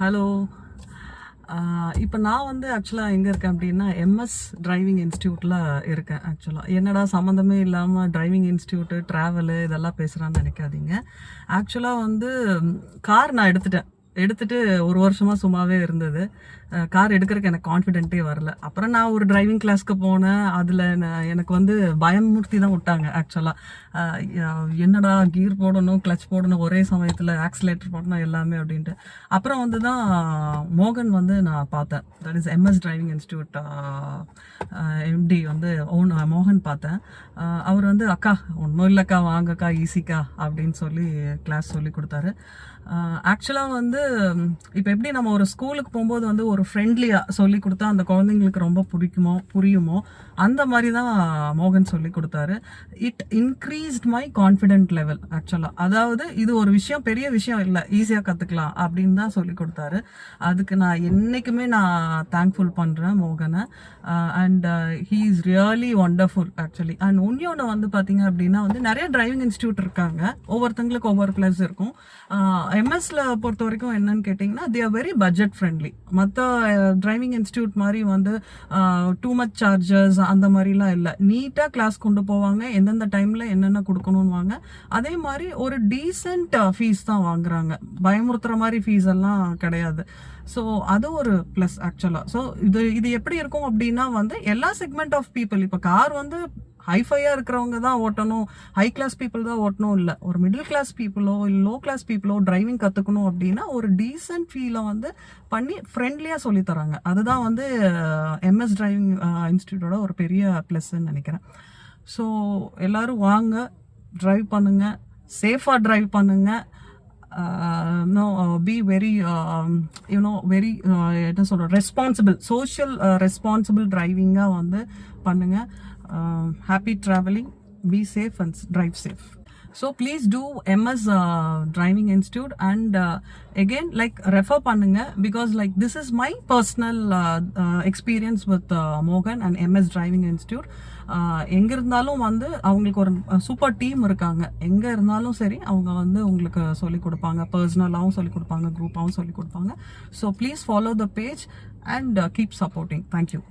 Hello. இப்போ நான் வந்து ஆக்சுவலாக எங்கே இருக்கேன் அப்படின்னா எம்எஸ் டிரைவிங் இன்ஸ்டியூட்டில் இருக்கேன். ஆக்சுவலாக என்னடா சம்மந்தமே இல்லாமல் டிரைவிங் இன்ஸ்டியூட்டு ட்ராவலு இதெல்லாம் பேசுகிறான்னு நினைக்காதீங்க. ஆக்சுவலாக வந்து கார் நான் எடுத்துட்டு ஒரு வருஷமாக சும்மாவே இருந்தது. கார் எடுக்கிறதுக்கு எனக்கு கான்ஃபிடென்ட்டே வரல. அப்புறம் நான் ஒரு டிரைவிங் கிளாஸ்க்கு போனேன். அதில் எனக்கு வந்து பயமுறுத்தி தான் விட்டாங்க. ஆக்சுவலாக என்னடா கீர் போடணும், கிளச் போடணும், ஒரே சமயத்தில் ஆக்சிலேட்டர் போடணும் எல்லாமே அப்படின்ட்டு. அப்புறம் வந்து தான் மோகன் வந்து நான் பார்த்தேன். That is MS driving institute MD வந்து மோகன் பார்த்தேன். அவர் வந்து அக்கா ஒன்றும் இல்லைக்கா வாங்கக்கா ஈஸிக்கா அப்படின்னு சொல்லி கிளாஸ் சொல்லி கொடுத்தாரு. ஆக்சுவலாக வந்து இப்போ எப்படி நம்ம ஒரு ஸ்கூலுக்கு போகும்போது வந்து ஒரு ஃப்ரெண்ட்லியாக சொல்லி கொடுத்தா அந்த குழந்தைங்களுக்கு ரொம்ப புரியுமோ அந்த மாதிரி தான் மோகன் சொல்லி கொடுத்தாரு. It increased my confident level. ஆக்சுவலாக அதாவது இது ஒரு விஷயம், பெரிய விஷயம் இல்லை, ஈஸியாக கற்றுக்கலாம் அப்படின்னு தான் சொல்லி கொடுத்தாரு. அதுக்கு நான் என்றைக்குமே நான் தேங்க்ஃபுல் பண்ணுறேன் மோகனை. And he is really wonderful actually. And இன்னொன்று வந்து பார்த்தீங்க அப்படின்னா வந்து நிறைய டிரைவிங் இன்ஸ்டியூட் இருக்காங்க, ஒவ்வொருத்தங்களுக்கு ஒவ்வொரு பிளஸ் இருக்கும். எம்எஸ்ல பொறுத்த வரைக்கும் என்னன்னு கேட்டிங்கன்னா they are very budget friendly. மற்ற டிரைவிங் இன்ஸ்டியூட் மாதிரி வந்து டூ மச் சார்ஜஸ் அந்த மாதிரிலாம் இல்லை. நீட்டாக கிளாஸ் கொண்டு போவாங்க, எந்தெந்த டைமில் என்னென்ன கொடுக்கணும்னு வாங்க. அதே மாதிரி ஒரு டீசென்ட் ஃபீஸ் தான் வாங்குறாங்க, பயமுறுத்துற மாதிரி ஃபீஸ் எல்லாம் கிடையாது. ஸோ அது ஒரு ப்ளஸ் ஆக்சுவலாக. ஸோ இது எப்படி இருக்கும் அப்படின்னா வந்து எல்லா செக்மெண்ட் ஆஃப் பீப்புள், இப்போ கார் வந்து ஹைஃபையாக இருக்கிறவங்க தான் ஓட்டணும், ஹை கிளாஸ் பீப்புள் தான் ஓட்டணும் இல்லை, ஒரு மிடில் கிளாஸ் பீப்புளோ இல்லை லோ கிளாஸ் பீப்புளோ டிரைவிங் கற்றுக்கணும் அப்படின்னா ஒரு டீசென்ட் ஃபீலை வந்து பண்ணி ஃப்ரெண்ட்லியாக சொல்லித்தராங்க. அதுதான் வந்து எம்எஸ் டிரைவிங் இன்ஸ்டியூட்டோட ஒரு பெரிய ப்ளஸ்ன்னு நினைக்கிறேன். ஸோ எல்லோரும் வாங்க, ட்ரைவ் பண்ணுங்கள், சேஃபாக ட்ரைவ் பண்ணுங்கள். Be very very என்ன சொல்ற ரெஸ்பான்சிபிள், சோஷியல் ரெஸ்பான்சிபிள் டிரைவிங்காக வந்து பண்ணுங்க. Happy traveling, be safe and drive safe. So please do MS Driving Institute and again like refer பண்ணுங்க because like this is my personal experience with Mogan and MS Driving Institute. எங்கே இருந்தாலும் வந்து அவங்களுக்கு ஒரு super team இருக்காங்க. எங்கே இருந்தாலும் சரி அவங்க வந்து உங்களுக்கு சொல்லிக் கொடுப்பாங்க, பர்சனலாகவும் சொல்லிக் கொடுப்பாங்க, குரூப்பாகவும் சொல்லிக் கொடுப்பாங்க. So please follow the page and keep supporting. Thank you.